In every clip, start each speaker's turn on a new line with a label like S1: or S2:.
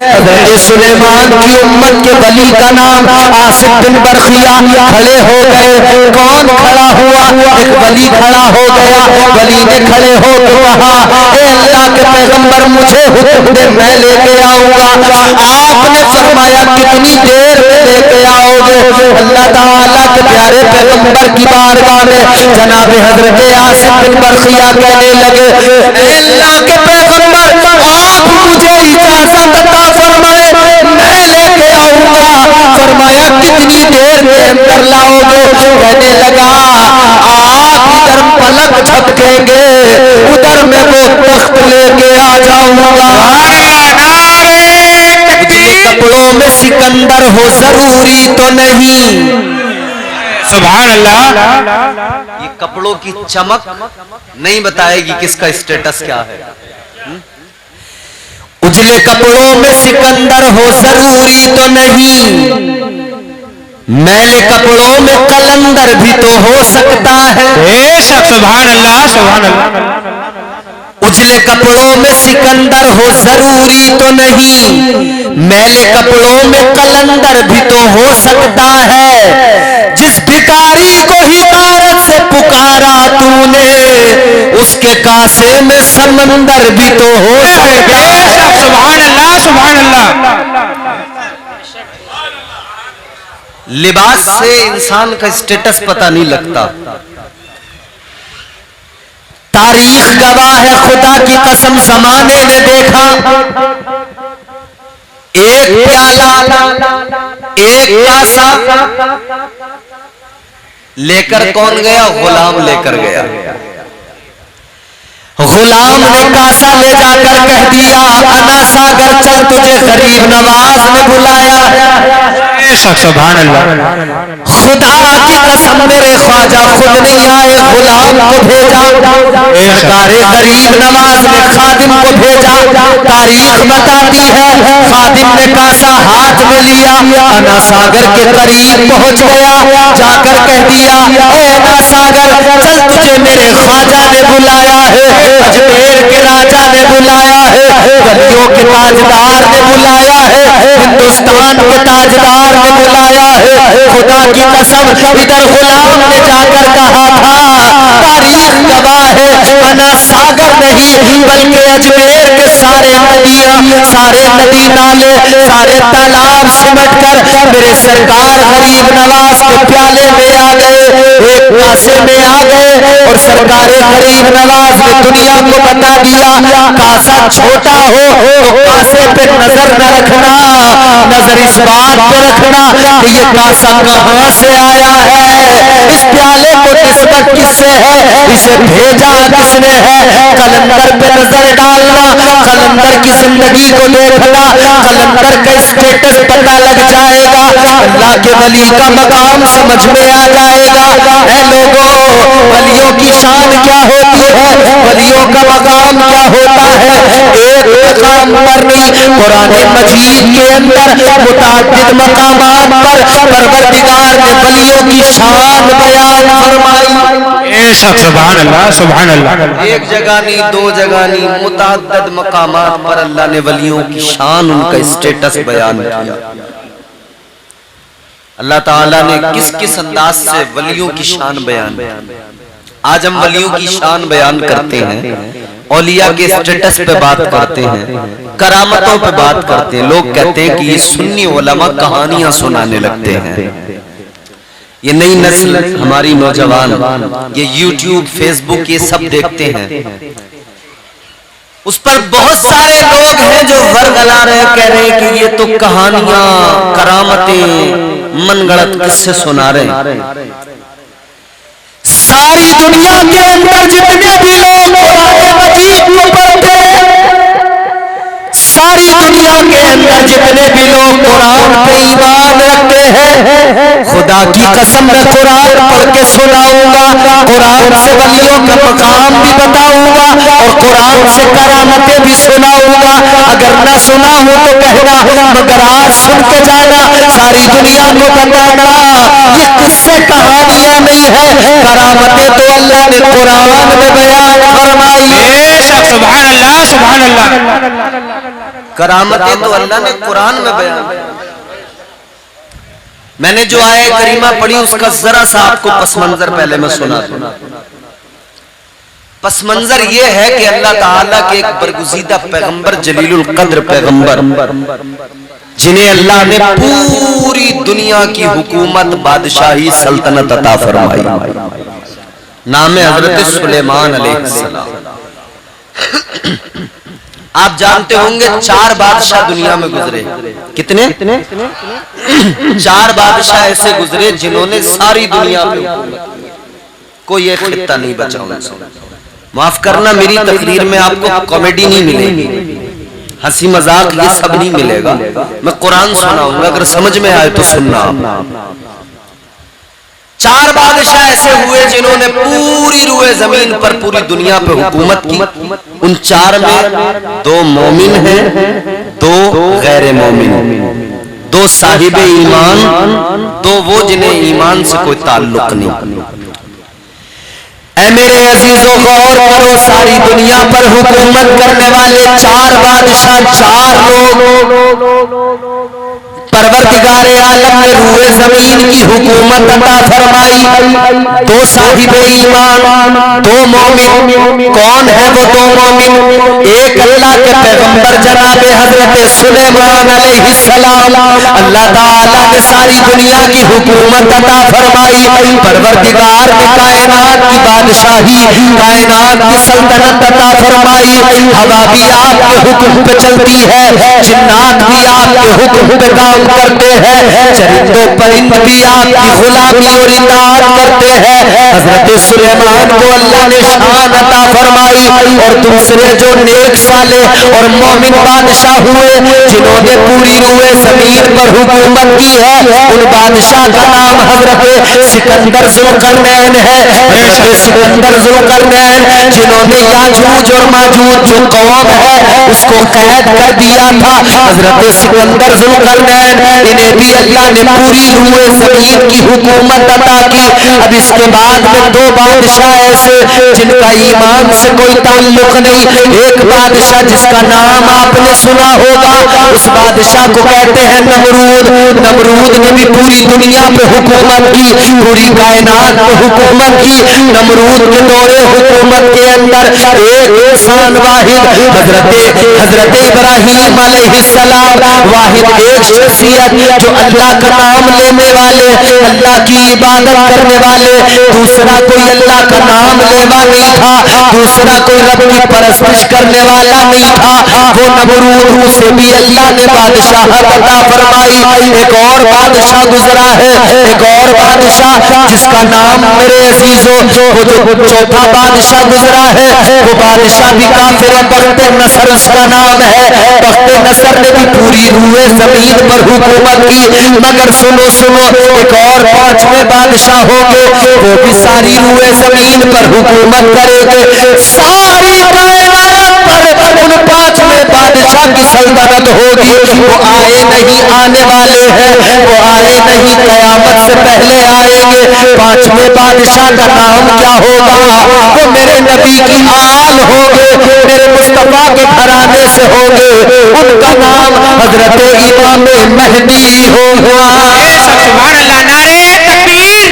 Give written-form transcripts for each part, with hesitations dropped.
S1: حضرت سلیمان کی امت کے ولی کا نام آصف بن برخیہ کھڑے ہو گئے. کون کھڑا ہوا؟ ایک ولی کھڑا ہو گیا. ولی نے کھڑے ہو کے کہا اے اللہ کے پیغمبر مجھے حکم دے میں لے کے آؤں گا. آپ نے فرمایا کتنی دیر میں لے کے آؤ گے؟ اللہ تعالیٰ کے پیارے پیغمبر کی بارگاہ میں جناب حضرت آصف بن برخیہ کہنے لگے اے اللہ کے پیغمبر آپ مجھے اجازت عطا فرمائے میں لے کے آؤں گا. فرمایا کتنی دیر کے اندر لاؤ گے؟ کہنے لگا آپ ادھر پلک جھپکیں گے ادھر میں وہ تخت لے کے آ جاؤں گا. کپڑوں میں سکندر ہو ضروری تو نہیں.
S2: سبحان اللہ.
S3: یہ کپڑوں کی چمک نہیں بتائے گی کس کا اسٹیٹس کیا ہے.
S1: اجلے کپڑوں میں سکندر ہو ضروری تو نہیں. میلے کپڑوں میں قلندر بھی تو ہو سکتا ہے.
S2: بے شک. سبحان اللہ. سبحان اللہ.
S1: اجلے کپڑوں میں سکندر ہو ضروری تو نہیں. میلے کپڑوں میں قلندر بھی تو ہو سکتا ہے. جس بھکاری کو حکارت سے پکارا تو نے اس کے کاسے میں سمندر بھی تو ہو سکتا ہے.
S2: سبحان اللہ. سبحان اللہ.
S3: لباس سے انسان کا اسٹیٹس پتہ نہیں لگتا.
S1: تاریخ گواہ ہے خدا کی قسم زمانے نے دیکھا ایک پیالہ ایک کاسا
S3: لے کر کون گیا؟ غلام لے کر گیا.
S1: غلام نے کاسا لے جا کر کہہ دیا انا ساگر چل تجھے غریب نواز نے بلایا.
S2: سبحان اللہ.
S1: خدا کی قسم میرے خواجہ خود نہیں آئے غلام کو بھیجا. سرکار غریب نواز نے خادم کو بھیجا. تاریخ بتاتی ہے خادم نے کاسا ہاتھ میں لیا انا ساگر کے قریب پہنچ گیا. جا کر کہہ دیا اے انا ساگر چل تجھے میرے خواجہ نے بلایا ہے. اجمیر کے راجا نے بلایا ہے. ولیوں کے تاجدار نے بلایا ہے. ہندوستان کے تاجدار نے بلایا ہے. خدا کی قسم ادھر غلام نے جا کر کہا تھا تاریخ گواہ ہے انا ساگر نہیں بلکہ اجمیر کے سارے ندیاں سارے ندی نالے سارے تالاب سمٹ کر میرے سرکار غریب نواز کے پیالے میں آ گئے. ایک کاسے میں آ گئے اور سرکار غریب نواز نے دنیا کو بتا دیا کاسا چھوٹا ہو تو کاسے پہ نظر نہ رکھنا. نظر اس بات پہ رکھنا کہ یہ کاسا کہاں سے آیا ہے. اس پیالے کو نسبت کس سے ہے؟ اسے بھیجا کس نے ہے؟ قلندر پہ نظر ڈالنا. قلندر کی زندگی کو دیکھنا. قلندر کا اسٹیٹس پتہ لگ جائے گا. اللہ کے ولی کا مقام سمجھ میں آ جائے گا. اے لوگوں ولیوں کی شان کیا ہوتی ہے؟ ولیوں کا مقام کیا ہوتا ہے؟ ایک مقام پر نہیں قرآن مجید کے اندر متعدد مقامات پر پروردگار نے ولیوں کی شان بیان فرمائی.
S2: سبحان اللہ. سبحان اللہ.
S3: ایک جگہ نہیں دو جگہ نہیں متعدد مقامات پر اللہ نے ولیوں کی شان ان کا اسٹیٹس بیان کیا. اللہ تعالیٰ نے کس کس انداز سے ولیوں کی شان بیان کی. آج ہم ولیوں کی شان بیان کرتے ہیں اولیاء کے اسٹیٹس پہ بات کرتے ہیں کرامتوں پہ بات کرتے ہیں. لوگ کہتے ہیں کہ یہ سنی علماء کہانیاں سنانے لگتے ہیں. یہ نئی نسل ہماری نوجوان یہ یوٹیوب فیس بک یہ سب دیکھتے ہیں. اس پر بہت سارے لوگ ہیں جو ورگلا رہے کہہ رہے ہیں کہ یہ تو کہانیاں کرامتیں من گڑت قصے سنا رہے ہیں.
S1: ساری دنیا کے اندر جتنے بھی لوگ قرآن مجید کو پڑھتے ساری دنیا کے اندر جتنے بھی لوگ قرآن پہ ایمان رکھتے ہیں خدا کی قسم میں قرآن پڑھ کے سناؤں گا. قرآن سے ولیوں کا مقام بھی بتاؤں گا اور قرآن سے کرامتیں بھی سناؤں گا. اگر نہ سنا ہوں تو کہنا مگر آج سن کے جانا ساری دنیا کو بتانا یہ قصے کہانیاں نہیں ہے کرامتیں تو اللہ نے قرآن میں بیان فرمائی.
S2: سبحان اللہ. سبحان اللہ.
S3: کرامتیں تو اللہ نے قرآن میں بیان. میں نے جو آیت کریمہ پڑھی اس کا ذرا سا آپ کو پس منظر پہلے میں سنا دوں. پس منظر یہ ہے کہ اللہ تعالیٰ کے ایک برگزیدہ پیغمبر جلیل القدر پیغمبر جنہیں اللہ نے پوری دنیا کی حکومت بادشاہی سلطنت عطا فرمائی، نام حضرت سلیمان علیہ السلام. آپ جانتے ہوں گے 4 بادشاہ دنیا میں گزرے. کتنے؟ 4 بادشاہ ایسے گزرے جنہوں نے ساری دنیا پہ کوئی ایک خطہ نہیں بچا ان سے. معاف کرنا میری تقریر میں آپ کو کامیڈی نہیں ملے گی، ہنسی مذاق یہ سب نہیں ملے گا. میں قرآن سناؤں گا، اگر سمجھ میں آئے تو سننا. 4 بادشاہ ایسے ہوئے جنہوں نے پوری روئے زمین پر پوری دنیا پہ حکومت کی. ان 4 میں 2 مومن ہیں، 2 غیر مومن، 2 صاحب ایمان، 2 وہ جنہیں ایمان سے کوئی تعلق نہیں. اے میرے عزیزوں غور کرو، ساری دنیا پر حکومت کرنے والے 4 بادشاہ، 4 لوگ پروردگار عالم نے روئے زمین کی حکومت عطا فرمائی. 2 صاحب ایمان، 2 مومن. کون ہے وہ 2 مومن؟ ایک اللہ کے پیغمبر جناب حضرت سلیمان علیہ السلام. اللہ تعالیٰ نے ساری دنیا کی حکومت عطا فرمائی. پروردگار نے کائنات کی بادشاہی، کائنات کی سلطنت عطا فرمائی. ہوا بھی آپ کے حکم پہ چلتی ہے، جنات بھی آپ کے حکم پہ کام کرتے ہیں، چرند و پرند بھی آپ کی غلامی اور اطاعت کرتے ہیں. حضرت سلیمان کو اللہ نے شان عطا فرمائی. اور دوسرے جو نیک صالح اور مومن بادشاہ ہوئے جنہوں نے پوری روئے زمین پر حکومت کی ہے، ان بادشاہ کا نام حضرت سکندر ذوالقرنین ہے. حضرت سکندر ذوالقرنین جنہوں نے یاجوج اور ماجوج جو قوم ہے اس کو قید کر دیا تھا. حضرت سکندر ذوالقرنین انہیں بھی اللہ نے پوری روئے زمین کی حکومت عطا کی. اب اس کے بعد میں 2 بادشاہ ایسے جن کا ایمان سے کوئی تعلق نہیں. ایک بادشاہ جس کا نام آپ نے سنا ہوگا، اس بادشاہ کو کہتے ہیں نمرود. نمرود نے بھی پوری دنیا پہ حکومت کی، پوری کائنات پہ حکومت کی. نمرود کے دور حکومت کے اندر ایک انسان واحد حضرت ابراہیم علیہ السلام، واحد ایک شخصیت جو اللہ کا نام لینے والے، اللہ کی عبادت کرنے والے. دوسرا کوئی اللہ کا نام لیوا نہیں تھا، دوسرا کوئی رب کی پرستش کرنے والا نہیں تھا. وہ نمرود، اسے بھی اللہ نے بادشاہت عطا فرمائی. ایک اور بادشاہ گزرا ہے، ایک اور بادشاہ جس کا نام میرے عزیزوں، وہ جو 4تھا بادشاہ گزرا ہے وہ بادشاہ بھی کافر ہے، بخت نصر اس کا نام ہے. بخت نصر نے بھی پوری روئے زمین پر حکومت کی. مگر سنو ایک اور 5ویں بادشاہ ہوں گے، وہ بھی ساری روئے زمین پر حکومت کرے گے. ساری کائنات پر ان 5ویں بادشاہ کی سلطنت ہوگی. وہ آئے نہیں، آنے والے ہیں، وہ آئے نہیں، قیامت سے پہلے آئیں گے. 5ویں بادشاہ کا نام کیا ہوگا؟ وہ میرے نبی کی آل ہوگے، میرے مصطفیٰ کے گھرانے سے ہوگے. ان کا نام حضرت امام مہدی ہوگا.
S2: سبحان اللہ. نعرہ تکبیر،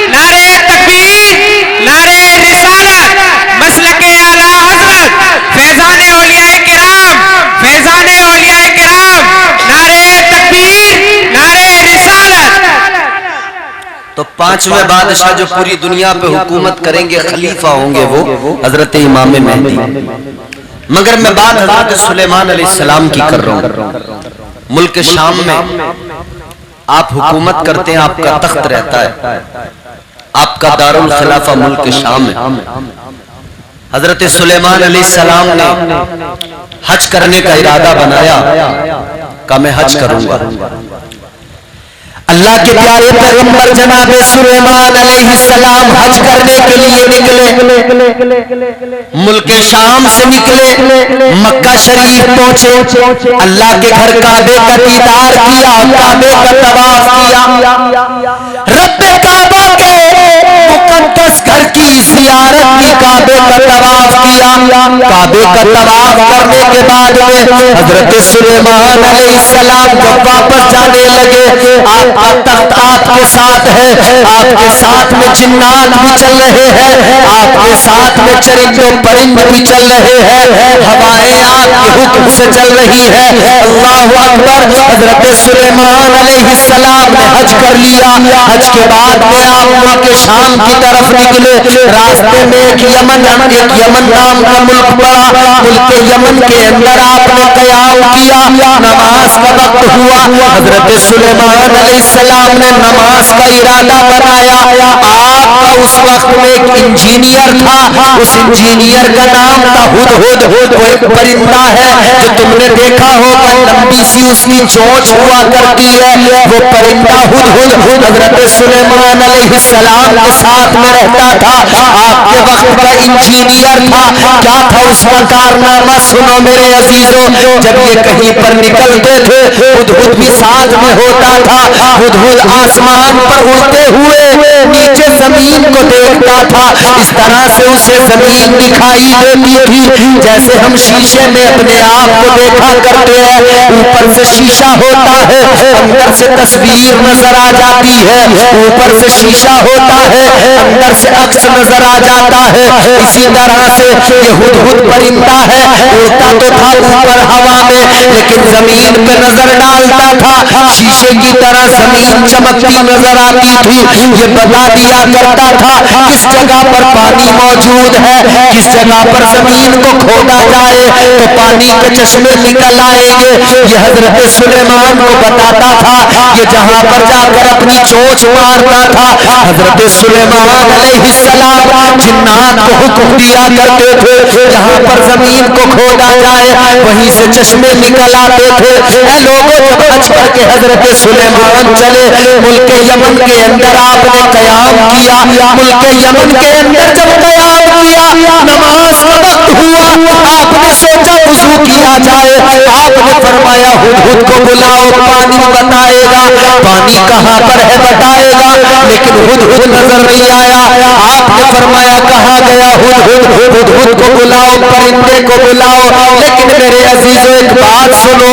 S2: نعرہ تکبیر، نعرہ رسالت، مسلک اعلیٰ حضرت، فیضان اولیاء کرام، فیضان اولیاء کرام. نعرہ تکبیر، نعرہ رسالت.
S3: تو 5ویں بادشاہ جو پوری دنیا پہ حکومت کریں گے، خلیفہ ہوں گے، وہ حضرت امام مہدی. مگر میں بات حضرت سلیمان علیہ السلام کی کر رہا ہوں. ملک شام میں آپ حکومت کرتے ہیں، آپ کا تخت رہتا ہے، آپ کا دارالخلافہ ملک شام ہے. حضرت سلیمان علیہ السلام نے حج کرنے کا ارادہ بنایا، کہا میں حج کروں گا. اللہ کے پیارے پیغمبر جناب سلیمان علیہ السلام حج کرنے کے لیے نکلے. ملک شام سے نکلے، مکہ شریف پہنچے، اللہ کے گھر کعبے کا دیدار کیا، کعبے کا طواف کیا. رب کعبہ کے مقدس گھر کی
S1: زیارت کی، کعبے کا طواف کیا. کعبے کا طواف کرنے کے بعد میں حضرت سلیمان علیہ السلام جب واپس جانے لگے، آپ کا تخت آپ کے ساتھ ہے، آپ کے ساتھ میں جنات بھی چل رہے ہیں، آپ کے ساتھ میں چرند و پرند بھی چل رہے ہیں، ہوائیں آپ کے حکم سے چل رہی ہے. اللہ اکبر. حضرت سلیمان علیہ السلام نے حج کر لیا. حج کے بعد میں آپ ملک شام کی طرف نکلے. راستے میں ایک یمن نام کا ملک پڑا. ملک یمن کے اندر آپ نے قیام کیا. نماز کا وقت ہوا. حضرت سلیمان علیہ السلام نے نماز کا ارادہ بنایا. آپ کا اس وقت میں ایک انجینئر تھا. اس انجینئر کا نام تھا ہدہد. وہ ایک پرندہ ہے جو تم نے دیکھا ہوگا، لمبی سی اس کی چونچ ہوا کرتی ہے. وہ پرندہ ہدہد حضرت سلیمان علیہ السلام کے ساتھ میں رہتا تھا. آپ کے وقت کا انجینئر تھا. کیا تھا اس کا کارنامہ؟ سنو میرے عزیزوں. جب یہ کہیں پر نکلتے تھے ہدہد بھی ساتھ میں ہوتا تھا. ہدہد آسمان پر اڑتے ہوئے نیچے زمین کو دیکھتا تھا. اس طرح سے اسے زمین دکھائی دیتی تھی جیسے ہم شیشے میں اپنے آپ کو دیکھا کرتے ہیں. اوپر سے شیشہ ہوتا ہے، اندر سے تصویر نظر آ جاتی ہے. اوپر سے شیشہ ہوتا ہے، اندر سے عکس نظر آ جاتا ہے. اسی طرح سے یہ ہدہد پرندہ ہے. اڑتا تو تھا اوپر ہوا میں، لیکن زمین پہ نظر ڈالتا تھا. شیشے کی طرح زمین چمکتی نظر آتی تھی. یہ بتا دیا کرتا تھا کس جگہ پر پانی موجود ہے، کس جگہ پر زمین کو کھودا جائے تو پانی کے چشمے نکل آئیں گے. یہ حضرت سلیمان کو بتاتا تھا. یہ جہاں پر جا کر اپنی چونچ مارتا تھا، حضرت سلیمان علیہ السلام جنات کو حکم دیا کرتے تھے جہاں پر زمین کو کھودا جائے وہیں سے چشمے نکل آتے تھے. اے لوگوں، جب حج کر کے حضرت سلیمان چلے ملک یمن کے اندر آپ نے قیام کیا. ملک یمن کے اندر جب قیام کیا، نماز کا وقت ہوا. آپ نے سوچا وضو کیا جائے. آپ نے فرمایا ہدہد کو بلاؤ، پانی بتائے گا. پانی کہاں پر ہے بتائے گا. لیکن ہدہد نظر نہیں آیا. آپ نے فرمایا کہاں گیا ہدہد؟ ہدہد کو بلاؤ، پرندے کو بلاؤ. لیکن میرے عزیزوں ایک بات سنو،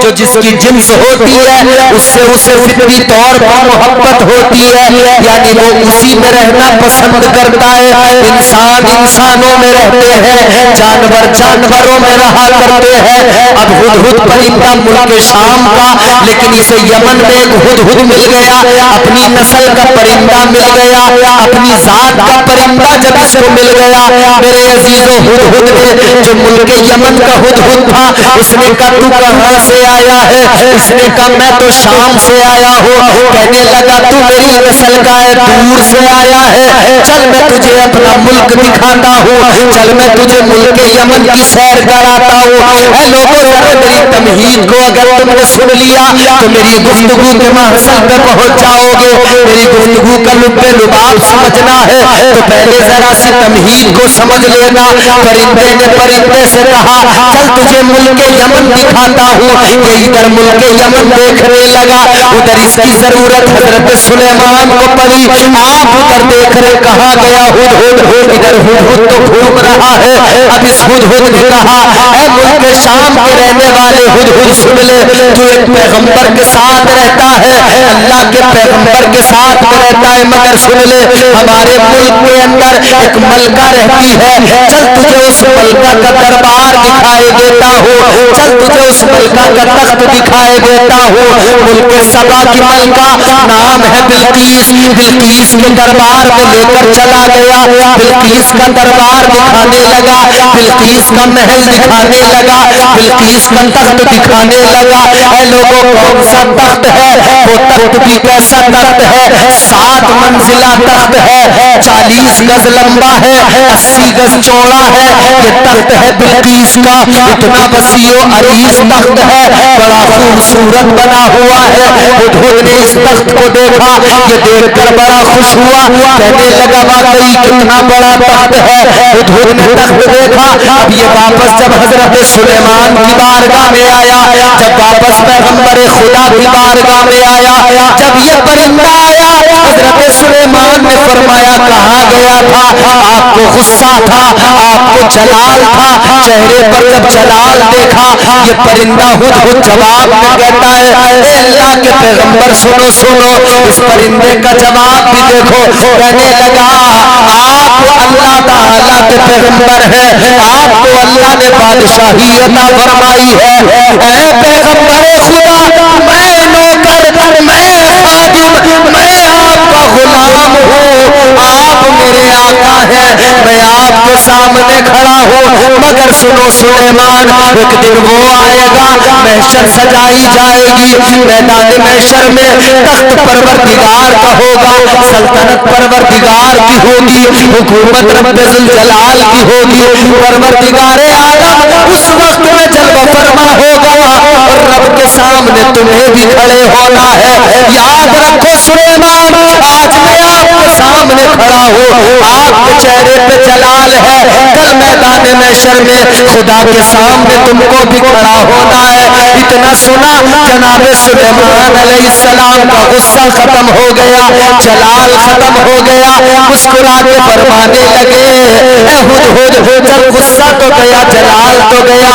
S1: جو جس کی جنس ہوتی ہے اس سے اسے فطری طور پر محبت ہوتی ہے، یعنی وہ اسی میں رہنا پسند کرتا ہے. انسان انسانوں میں رہتے ہیں، جانور جانوروں میں رہا کرتے ہیں. اب ہدہد پرندہ ملک شام کا، لیکن اسے یمن میں ایک ہدہد مل گیا. اپنی نسل کا پرندہ مل گیا، اپنی ذات کا پرندہ جب اس کو مل گیا. میرے عزیزوں، ہدہد نے جو ملک یمن کا ہدہد تھا اس نے کہا تو کہاں سے آیا ہے؟ اس نے کہا میں تو شام سے آیا ہوں. کہنے لگا تو میری نسل کا ہے، دور سے آیا ہے. چل میں تجھے اپنا ملک دکھاتا ہوں، چل میں تجھے ملک یمن کی سیر کراتا ہوں. اے لوگوں، ذرا میری تمہید کو اگر تم نے سن لیا تو میری گفتگو کے محصل پہ پہنچ جاؤ گے. میری گفتگو کا لب لباب سمجھنا ہے تو پہلے ذرا سی تمہید کو سمجھ لینا. پرندے نے پرندے سے کہا چل تجھے ملک یمن دکھاتا ہوں. یہ ادھر ملک یمن دیکھنے لگا، ادھر اس کی ضرورت حضرت سلیمان کو پڑی. آپ ادھر دیکھ رہے کہاں گیا ہدہد؟ ادھر ہدہد تو گھوم رہا ہے. اب اس ہدہد نے کہا اے ملک شام کے رہنے والے ہدہد سن لے، تو ایک پیغمبر کے ساتھ رہتا ہے، اللہ کے پیغمبر کے ساتھ رہتا ہے، مگر سن لے ہمارے ملک کے اندر ایک ملکہ رہتی ہے. چل تجھے اس ملکہ کا دربار دکھائے دیتا ہوں، چل تجھے اس ملکہ کا تخت دکھائے دیتا ہوں. ملک سبا کی ملکہ نام ہے بلقیس. بلقیس کے دربار میں لے کر چلا گیا. بلقیس کا دربار دکھانے لگا، بلقیس کا محل دکھانے لگا، بلقیس کا تخت دکھانے لگا. اے لوگوں، کون سا تخت ہے؟ وہ تخت بھی کیسا تخت ہے؟ 7 منزلہ تخت ہے، 40 گز لمبا ہے، 80 گز چوڑا ہے. یہ تخت ہے بلقیس کا. اتنا وسیع و عریض تخت ہے، بڑا خوبصورت بنا ہوا ہے. ہدہد نے اس تخت کو دیکھا، یہ دیکھ کر بڑا خوش ہوا. کہنے لگا واقعی کتنا بڑا تخت ہے. ہدہد نے تخت دیکھا. اب یہ واپس جب حضرت سلیمان کی بارگاہ میں آیا، جب واپس پیغمبر پیغمبر خدا کی بارگاہ میں آیا. جب یہ پرندہ آیا حضرت سلیمان نے فرمایا کہا گیا تھا آپ کو غصہ تھا, آپ کو جلال تھا, چہرے پر جب جلال دیکھا یہ پرندہ ہدہد جواب میں کہتا ہے اے اللہ کے پیغمبر سنو سنو, اس پرندے کا جواب بھی دیکھو. کہنے لگا آپ اللہ تعالیٰ کے پیغمبر ہیں, آپ کو اللہ نے بادشاہی عطا فرمائی ہے. اے پیغمبر خدا میں نوکر, میں خادم, میں آپ کا غلام ہوں, آپ میرے آقا ہیں, میں آپ کے سامنے کھڑا ہوں. مگر سنو سلیمان, ایک دن وہ آئے گا محشر سجائی جائے گی, میدان محشر میں تخت پروردگار کا ہوگا, سلطنت پروردگار کی ہوگی, حکومت رب ذوالجلال کی ہوگی. پروردگار عالم اس وقت میں جلوہ فرما ہوگا اور رب کے سامنے تمہیں بھی کھڑے ہونا ہے. یاد رکھو سلیمان, آج میں آپ کے سامنے کھڑا ہوں, آپ کے چہرے پہ جلال ہے, کل میدان محشر میں خدا کے سامنے تم کو بھی کھڑا ہونا ہے. اتنا سنا جناب سلیمان علیہ السلام کا غصہ ختم ہو گیا, جلال ختم ہو گیا, مسکرا کے فرمانے لگے اے ہدہد جب غصہ تو گیا, جلال تو گیا,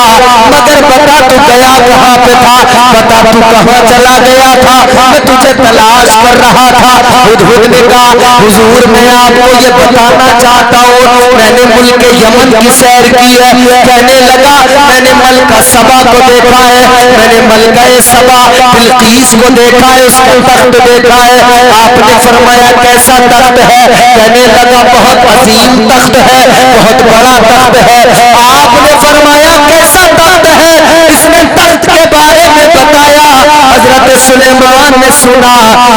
S1: مگر بتا تو گیا کہاں پہ تھا, بتا تو کہاں چلا گیا تھا, میں تجھے تلاش کر رہا تھا. ہدہد نے کہا حضور میں آپ کو یہ بتانا چاہتا ہوں میں نے ملک یمن کی سیر کی ہے. کہنے لگا میں نے ملکہ سبا کو دیکھا ہے, میں نے ملکہ سبا بلقیس کو دیکھا ہے, اس کا تخت دیکھا ہے. آپ نے فرمایا کیسا تخت ہے؟ کہنے لگا بہت عظیم تخت ہے, بہت بڑا تخت ہے. آپ نے فرمایا کیسا تخت ہے؟ اس نے تخت کے بارے میں بتایا. حضرت سلیمان نے سنا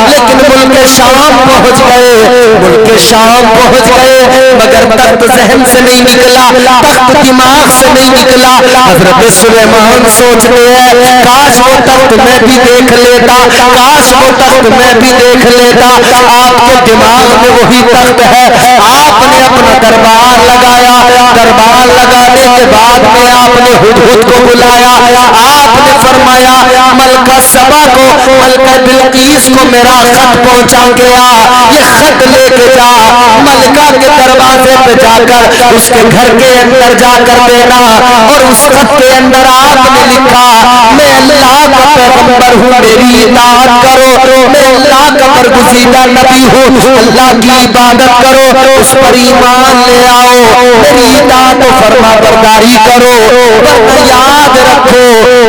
S1: لیکن ملک شام پہنچ گئے, ملک شام پہنچ گئے, مگر تخت ذہن سے نہیں نکلا, تخت دماغ سے نہیں نکلا. حضرت سلیمان سوچتے ہیں کاش وہ تخت میں بھی دیکھ لیتا, کاش وہ تخت میں بھی دیکھ لیتا. آپ کے دماغ میں وہی تخت ہے. آپ نے اپنا دربار لگایا, دربار لگانے کے بعد میں آپ نے ہدہد کو بلایا. آپ نے فرمایا ملکہ سبا کو, ملکہ بلقیس کو میرا خط پہنچا گیا, یہ خط لے کے جا, ملکہ کے دروازے پہ جا کر اس کے گھر کے اندر جا کر دینا. اور اس خط کے اندر آپ نے لکھا میں اللہ کا پیغمبر ہوں, میری اطاعت کرو, میں اللہ کا برگزیدہ نبی ہوں, اللہ کی عبادت کرو, اس پر ایمان لے آؤ, میری اطاعت و فرما برداری کرو, ورنہ یاد رکھو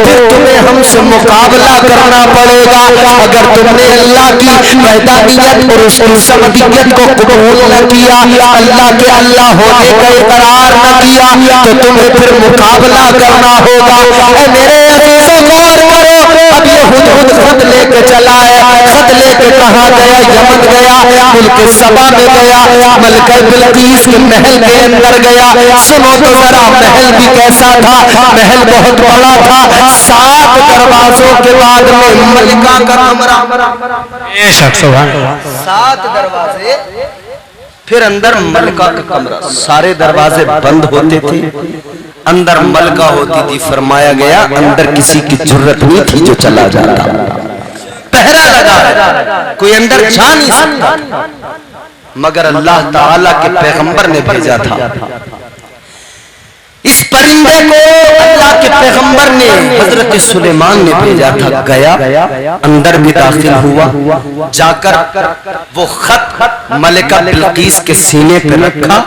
S1: پھر تمہیں ہم سے مقابلہ کرنا پڑے گا. اگر تم نے اللہ کی وحدانیت اور اس کی سمدیت کو قبول نہ کیا, اللہ کے اللہ ہونے کا اقرار نہ کیا, تو تمہیں پھر مقابلہ کرنا ہوگا. اے میرے عزیزوں غور کرو, اب یہ ہدہد خط لے کے چلا ہے, خط لے کے کہاں گیا؟ یمن گیا, ملک سبا میں گیا, ملکہ بلقیس کے محل کے اندر گیا. سنو تو ذرا محل بھی کیسا تھا, محل بہت بڑا تھا, 7 دروازوں کے بعد میں ملکہ کا کمرہ, 7 دروازے, پھر اندر ملکہ کا کمرہ. سارے دروازے بند ہوتے تھے, اندر ملکہ ہوتی تھی. فرمایا گیا اندر کسی کی جرت نہیں تھی جو چلا جاتا, پہرا لگا ہے, کوئی اندر جا نہیں سکتا. مگر اللہ تعالیٰ کے پیغمبر نے بھیجا تھا. اس پرندے کو اللہ کے پیغمبر نے حضرت سلیمان نے بھیجا تھا. گیا, اندر بھی داخل ہوا, جا کر وہ خط ملکہ بلقیس کے سینے پہ رکھا,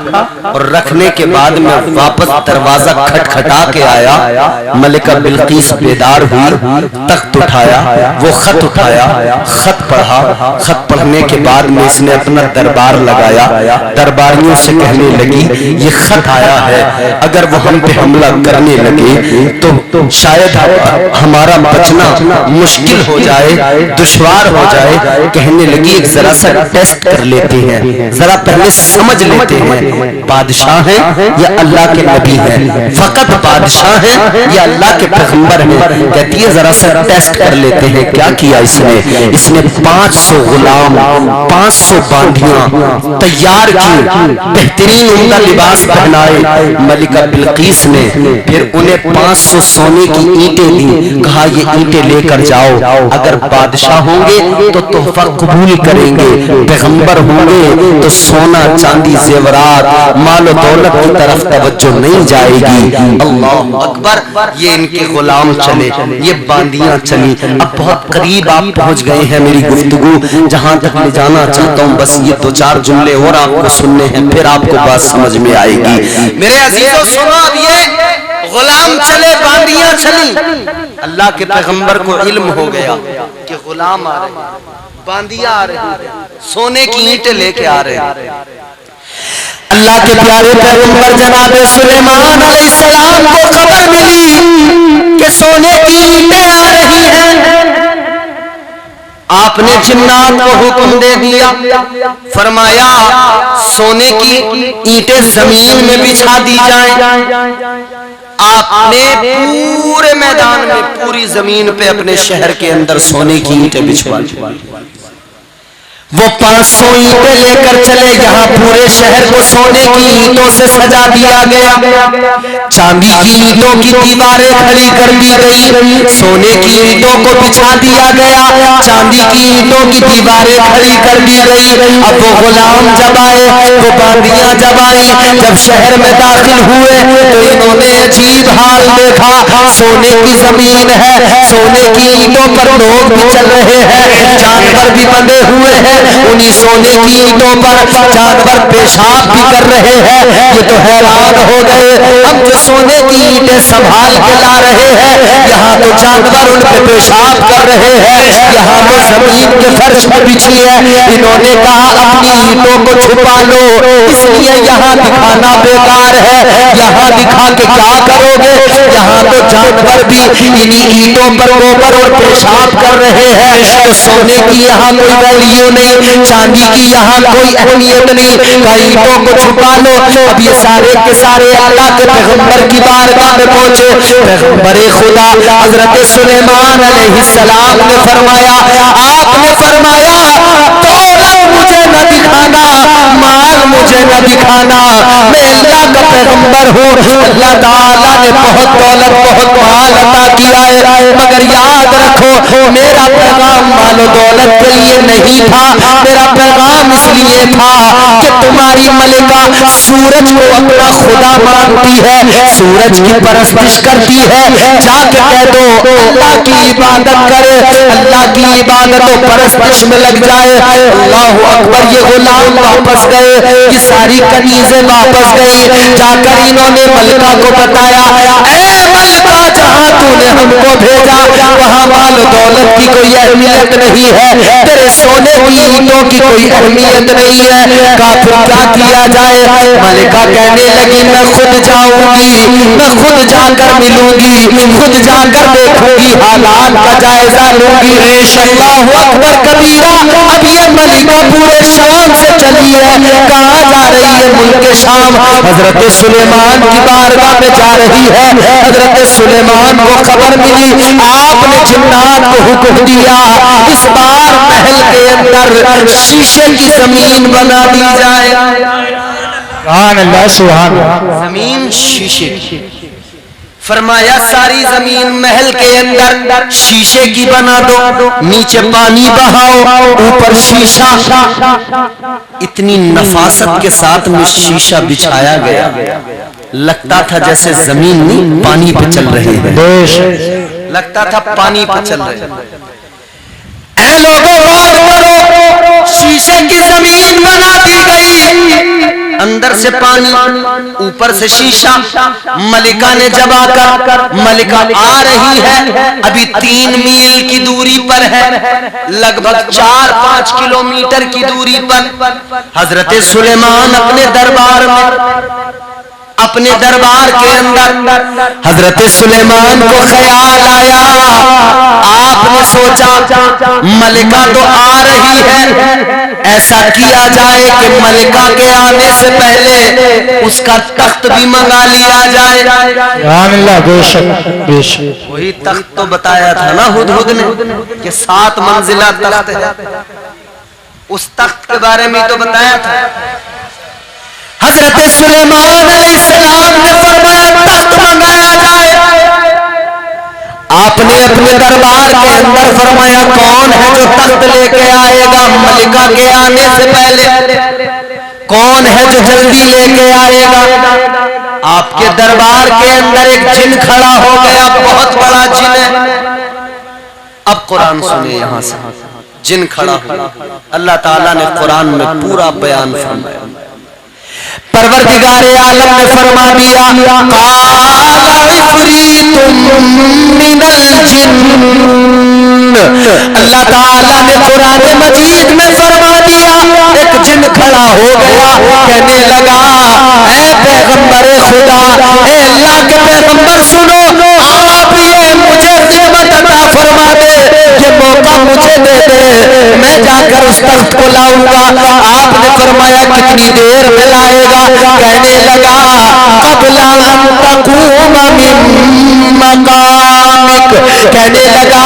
S1: اور رکھنے کے بعد میں واپس دروازہ کھٹکھٹا کے آیا. ملکہ بلقیس بیدار ہوئی, تخت اٹھایا, وہ خط اٹھایا, خط پڑھا. خط پڑھنے کے بعد میں اس نے اپنا دربار لگایا, درباریوں سے کہنے لگی یہ خط آیا ہے, اگر وہ ہم پہ حملہ کرنے لگے تو شاید ہمارا بچنا مشکل ہو جائے, دشوار ہو جائے. کہنے لگی ایک ذرا سا ٹیسٹ کر لیتے ہیں, ذرا پہلے سمجھ لیتے ہیں بادشاہ ہیں یا اللہ کے نبی ہیں, فقط بادشاہ ہیں یا اللہ کے پیغمبر ہیں. کہتی ہے ذرا سا ٹیسٹ کر لیتے ہیں. کیا کیا اس نے 500 غلام, 500 باندیاں تیار کی, بہترین عمدہ لباس پہنائے. ملکہ بلقیس
S3: بلقیس نے پھر انہیں 500 سونے کی اینٹیں دی، کہا یہ اینٹیں لے کر جاؤ، اگر بادشاہ ہوں گے تو تحفہ قبول کریں گے، پیغمبر ہوں گے تو سونا چاندی زیورات مال و دولت کی طرف توجہ نہیں جائے گی۔ اللہ اکبر۔ یہ ان کے غلام چلے، یہ باندیاں چلی۔ اب بہت قریب آپ پہنچ گئے ہیں میری گفتگو، جہاں تک لے جانا چاہتا ہوں بس یہ 2-4 جملے اور آپ کو سننے ہیں، پھر آپ کو بات سمجھ میں آئے گی۔ میرے عزیزوں سنو، اب یہ غلام چلے، باندیاں چلی۔ اللہ کے پیغمبر کو علم ہو گیا کہ غلام آ رہے ہیں، باندیاں آ رہے ہیں، سونے کی اینٹیں لے کے آ رہے ہیں۔ اللہ کے پیارے پیغمبر جناب سلیمان علیہ السلام کو خبر ملی کہ سونے کی اینٹیں آ رہی ہیں۔ آپ نے جنات کو حکم دے دیا، فرمایا سونے کی اینٹیں زمین میں بچھا دی جائیں۔ آپ نے پورے میدان میں، پوری زمین پہ اپنے شہر کے اندر سونے کی اینٹیں بچھوا دی۔ وہ 500 اینٹیں لے کر چلے، یہاں پورے شہر کو سونے کی اینٹوں سے سجا دیا گیا، چاندی کی اینٹوں کی دیواریں کھڑی کر دی گئی، سونے کی اینٹوں کو بچھا دیا گیا، چاندی کی اینٹوں کی دیواریں کھڑی کر دی گئی۔ اب وہ غلام جب آئے، وہ باندیاں جب آئیں، جب شہر میں داخل ہوئے تو انہوں نے عجیب حال دیکھا، سونے کی زمین ہے، سونے کی اینٹوں پر لوگ بھی چل رہے ہیں، جانور بھی بندھے ہوئے ہیں، انہی سونے کی اینٹوں پر جانور پیشاب بھی کر رہے ہیں۔ یہ تو حیران ہو گئے، ہم جو سونے کی اینٹیں سنبھال کے لا رہے ہیں، یہاں تو جانور ان پہ پیشاب کر رہے ہیں، یہاں تو زمین کے فرش پر بچھی ہے۔ انہوں نے کہا اپنی اینٹوں کو چھپا لو، اس لیے یہاں دکھانا بیکار ہے، یہاں دکھا کے کیا کرو گے، یہاں تو جانور بھی انہی اینٹوں پر گوبر اور پیشاب کر رہے ہیں، تو سونے کی یہاں کوئی ویلیو نہیں، چاندی کی یہاں کوئی اہمیت نہیں، اینٹوں کو چھپا لو۔ اب یہ سارے کے سارے اللہ کے پیغمبر کی بارگاہ میں پہنچے۔ پیغمبر خدا حضرت سلیمان علیہ السلام نے فرمایا، آپ نے فرمایا دولت مجھے نہ دکھانا، مال مجھے نہ دکھانا، میں اللہ کا پیغمبر ہوں، اللہ تعالیٰ نے بہت دولت بہت مال عطا کیا ہے، مگر یاد رکھو میرا پیغام مال و دولت کے لیے نہیں تھا، میرا پیغام اس لیے تھا کہ تمہاری ملکہ سورج کو اپنا خدا مانتی ہے، سورج کی پرستش کرتی ہے، جا کے کہہ دو اللہ کی عبادت کرے، اللہ کی عبادت و پرستش میں لگ جائے۔ اللہ اکبر۔ یہ غلام واپس گئے، یہ ساری کنیزیں واپس گئی، جا کر انہوں نے ملکہ کو بتایا، اے ملکہ جہاں تو نے ہم کو بھیجا وہاں مال و دولت کی کوئی اہمیت نہیں ہے، تیرے سونے کی اینٹوں کی کوئی اہمیت نہیں ہے، کافر کیا کیا جائے؟ ملکہ کہنے لگی میں خود جاؤں گی، میں خود جا کر ملوں گی، خود جا کر دیکھوں گی، حالات کا جائزہ لوں گی۔ اللہ اکبر کبیرہ۔ اب یہ ملکہ پورے شام سے چلی ہے، کہاں جا رہی ہے؟ ملک شام۔ حضرت سلیمان کی بارگاہ میں جا رہی ہے۔ حضرت سلیمان کو خبر ملی، آپ نے جنات کو حکم دیا اس بار محل کے اندر شیشے کی زمین بنا دی جائے۔
S1: سبحان اللہ سبحان اللہ۔
S3: زمین شیشے کی، فرمایا ساری زمین محل کے اندر شیشے کی بنا دو، نیچے پانی بہاؤ، اوپر شیشہ۔ اتنی نفاست کے ساتھ میں شیشہ بچھایا گیا، لگتا تھا جیسے زمین نہیں پانی پہ چل رہے ہیں، لگتا تھا پانی پہ چل رہے ہیں۔ اے لوگوں غور کرو، شیشے کی زمین بنا دی گئی، اندر سے پانی، اوپر سے شیشہ۔ ملکہ نے جب آ کر، ملکہ آ رہی ہے، ابھی 3 میل کی دوری پر ہے، لگ بھگ 4-5 کلومیٹر کی دوری پر حضرت سلیمان اپنے دربار میں، اپنے دربار کے اندر حضرت سلیمان کو خیال آیا، آپ نے سوچا ملکہ تو آ رہی ہے، ایسا کیا جائے کہ ملکہ کے آنے سے پہلے اس کا تخت بھی منگا لیا جائے۔
S1: سبحان اللہ۔ بے شک بے شک۔
S3: وہی تخت تو بتایا تھا نا ہدہد نے کہ 7 منزلہ تخت ہے، اس تخت کے بارے میں تو بتایا تھا۔ حضرت سلیمان علیہ السلام نے فرمایا
S1: منگایا جائے. آپ نے اپنے دربار کے اندر فرمایا کون ہے جو تخت لے کے آئے گا ملکہ کے آنے سے پہلے؟ کون ہے جو جلدی لے کے آئے گا؟ آپ کے دربار کے اندر ایک جن کھڑا ہو گیا، بہت بڑا جن ہے. اب قرآن سنیں یہاں سے. جن کھڑا ہو، اللہ تعالیٰ نے قرآن میں پورا بیان فرمایا. پروردگار عالم نے فرما دیا قال عفریت من الجن. اللہ تعالیٰ نے قرآن مجید میں فرما دیا ایک جن کھڑا ہو گیا، کہنے لگا اے پیغمبر خدا، اے اللہ کے پیغمبر سنو، آپ یہ مجھے خدمت عطا فرما دے، یہ موقع مجھے دے دے، میں جا کر اس تخت کو لاؤں گا. آپ نے فرمایا کتنی دیر میں لائے گا؟ کہنے لگا قبل ان تقوم من مقامک. کہنے لگا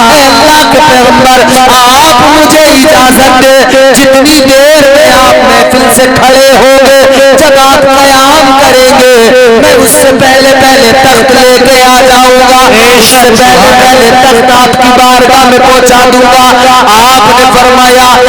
S1: اے اللہ کے پیغمبر آپ مجھے اجازت دے، جتنی دیر میں آپ محفل سے کھڑے ہوں گے، جب آپ قیام کریں گے، میں اس سے پہلے پہلے تخت لے کے آ جاؤں گا، اس سے پہلے پہلے تخت آپ کی بارگاہ میں پہنچا دوں گا. آپ نے فرمایا اور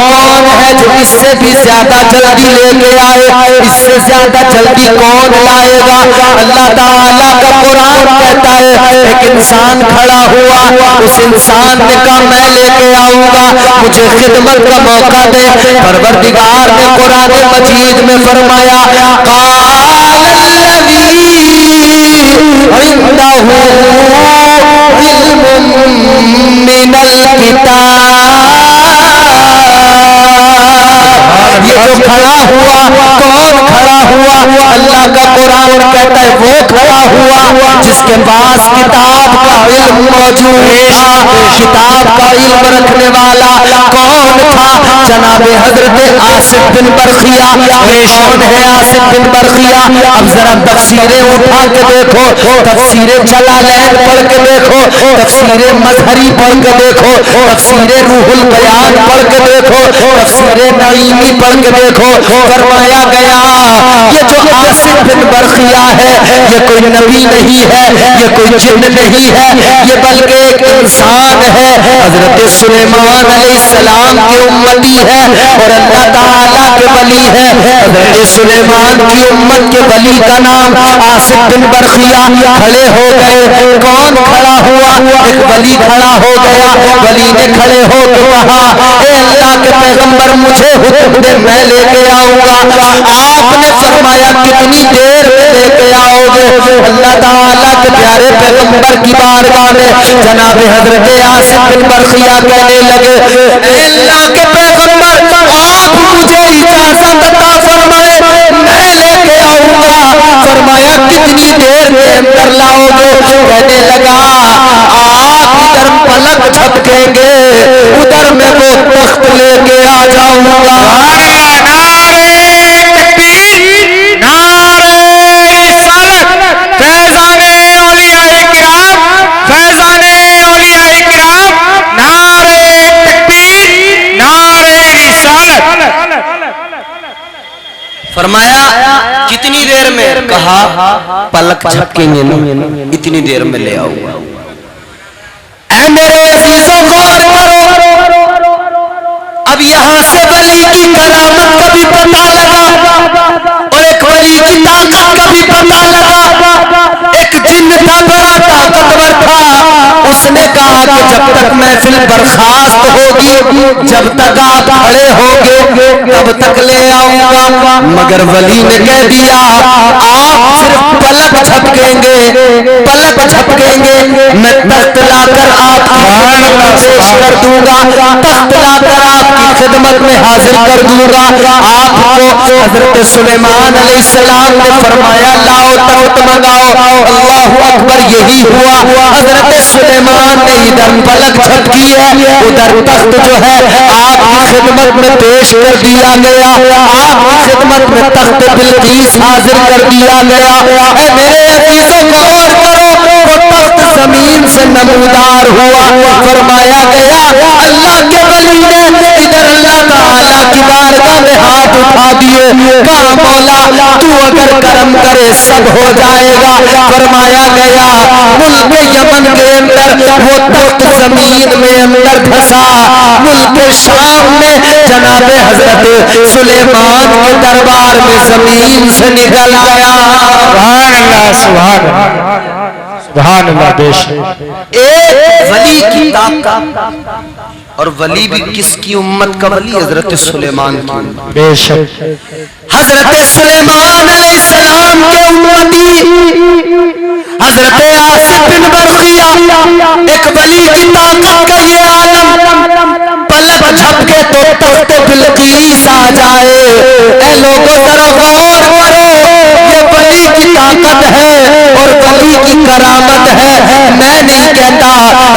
S1: کون ہے جو اس سے بھی زیادہ جلدی لے کے آئے؟ اس سے زیادہ جلدی کون لائے گا؟ اللہ تعالیٰ کا قرآن کہتا ہے ایک انسان کھڑا ہوا، اس انسان نے کہا میں لے کے آؤں گا، مجھے خدمت کا موقع دے. پروردگار نے قرآن مجید میں فرمایا قال الذی عنده علم من الکتاب. یہ جو کھڑا ہوا کون کھڑا ہوا؟ اللہ کا قرآن کہتا ہے وہ کھڑا ہوا جس کے پاس کتاب کا علم موجود تھا. کتاب کا علم رکھنے والا کون تھا؟ جناب حضرت آصف بن برخیہ. کون ہے آصف بن برخیہ؟ اب ذرا تفسیریں اٹھا کے دیکھو، تفسیریں جلالین پڑھ کے دیکھو، تفسیریں مظہری پڑھ کے دیکھو، تفسیریں روح البیان پڑھ کے دیکھو، تفسیریں نعیمی پڑھ کے دیکھو. فرمایا گیا یہ جو آصف بن برخیہ ہے یہ کوئی نبی نہیں ہے، یہ کوئی جن نہیں ہے، یہ بلکہ ایک انسان ہے. حضرت سلیمان علیہ السلام کی امتی ہے اور اللہ تعالیٰ کے ولی ہے. حضرت سلیمان کی امت کے ولی کا نام آصف بن برخیہ. کھڑے ہو گئے، کون کھڑا ہوا؟ ایک ولی کھڑا ہو گیا. ولی نے کھڑے ہو کے کہا اے اللہ کے پیغمبر مجھے حکم دے، میں لے کے آؤں گا. آپ نے فرمایا کتنی دیر میں لے کے آؤ گے؟ اللہ تعالیٰ کے پیارے پیغمبر کی بارگاہ میں جناب حضرت آصف بن برخیہ کہنے لگے اے اللہ کے پیغمبر آپ مجھے اجازت عطا فرمائے، میں لے کے آؤں گا. فرمایا کتنی دیر کے اندر لاؤ گے؟ کہنے لگا آپ ادھر پلک جھپکیں گے ادھر میں وہ تخت لے کے آ جاؤں گا. فرمایا کتنی دیر میں؟ کہا پلک جھپکیں گے اتنی دیر میں لے آؤں گا. اے میرے عزیزوں غور کرو، اب یہاں سے ولی کی کرامت کا بھی پتہ لگا اور ایک ولی کی طاقت کا بھی پتہ لگا. ایک جن تھا بڑا طاقتور تھا، اس نے کہا کہ جب تک محفل برخاست ہوگی، جب تک آپ کھڑے ہوگے تب تک لے آؤں گا. مگر ولی نے کہہ دیا آپ صرف پلک جھپکیں گے، پلک جھپکیں گے، میں تخت لا کر آپ کی خدمت میں پیش کر دوں گا، تخت لا کر آپ کی خدمت میں حاضر کر دوں گا. آپ کو حضرت سلیمان علیہ السلام نے فرمایا لاؤ تخت منگاؤ. اللہ اکبر. یہی ہوا. حضرت سلیمان نے ادھر پلک جھپکی ہے، ادھر تخت جو ہے آپ کی خدمت میں پیش کر دیا گیا. آپ کی خدمت میں تخت بلقیس حاضر کر دیا گیا. اے میرے عزیزوں غور کرو، وہ تخت زمین سے نمودار ہوا. فرمایا گیا اللہ کے ولی نے ادھر اللہ تعالیٰ کی بارگاہ میں ہاتھ اٹھا دیے. کہا مولا تو اگر کرم کرے سب ہو جائے گا. فرمایا گیا ملک یمن کے اندر وہ تخت زمین میں اندر دھسا. ملک شام میں جناب حضرت سلیمان کے دربار میں زمین سے نکل گیا.
S2: سبحان اللہ سبحان اللہ سبحان اللہ. بے شک
S3: ایک ولی کی طاقت، اور ولی بھی کس کی امت کا ولی؟ حضرت سلیمان کی امت.
S2: بے شک
S1: حضرت سلیمان علیہ السلام کے امتی حضرت آصف بن برقیہ ایک ولی کی طاقت کا یہ عالم. پلک جھپکے تو تخت بلقیس آ جائے. اے لوگوں ذرا غور کرو، یہ ولی کی طاقت ہے اور ولی کی کرامت ہے. میں نہیں کہتا،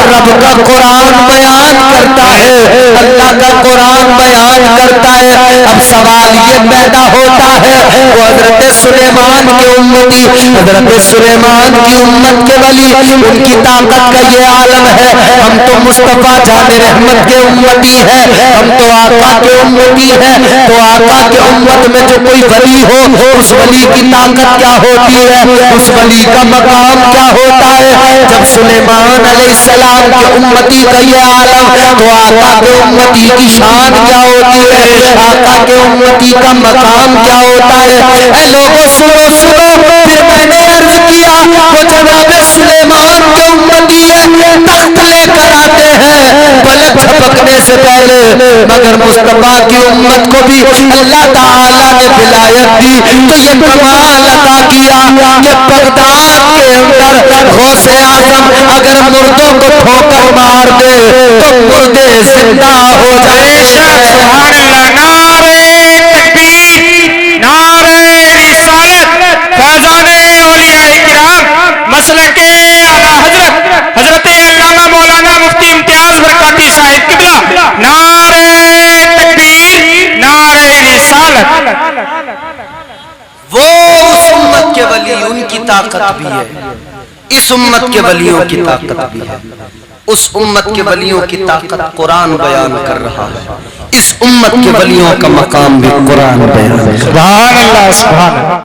S1: رب کا قرآن بیان کرتا ہے، اللہ کا قرآن بیان کرتا ہے. اب سوال یہ پیدا ہوتا ہے وہ حضرت سلیمان کے امتی، حضرت سلیمان کی امت کے ولی، ان کی طاقت کا یہ عالم ہے. ہم تو مصطفیٰ جان رحمت کے امتی ہے، ہم تو آقا کے امتی ہے. تو آقا کے امت میں جو کوئی ولی ہو اس ولی کی طاقت کیا ہوتی ہے، اس ولی کا مقام کیا ہوتا ہے. جب سلیمان علیہ السلام کے امتی کا یہ عالم، تو آقا کے امتی کی شان کیا ہوتی ہے، آقا کے امتی کا مقام کیا ہوتا ہے. اے لوگوں سنو سنو، پھر میں نے عرض کیا وہ جناب سلیمان کے امتی ہے، تخت لے کر آتے ہیں پلک جھپکنے سے پہلے. مگر مصطفیٰ کی امت کو بھی اللہ تعالیٰ نے ولایت دی تو یہ کمال عطا کیا. یہ بغداد کے اندر غوث اعظم اگر مردوں کو ٹھوکر مار دے تو مردے زندہ ہو جائے.
S2: سبحان اللہ. نعرہ تکبیر، نعرہ رسالت. فیضان اولیاء کرام مسلک اعلیٰ حضرت حضرت علامہ مولانا مفتی امتیاز برکاتی صاحب قبلہ. نعرہ تکبیر، نعرہ رسالت.
S3: وہ اس امت کے ولی، ان کی طاقت بھی ہے، اس امت کے ولیوں کی طاقت بھی ہے. اس امت کے ولیوں کی طاقت قرآن بیان کر رہا ہے، اس امت کے ولیوں کا مقام بھی قرآن بیان کر رہا ہے.
S2: سبحان اللہ سبحان اللہ.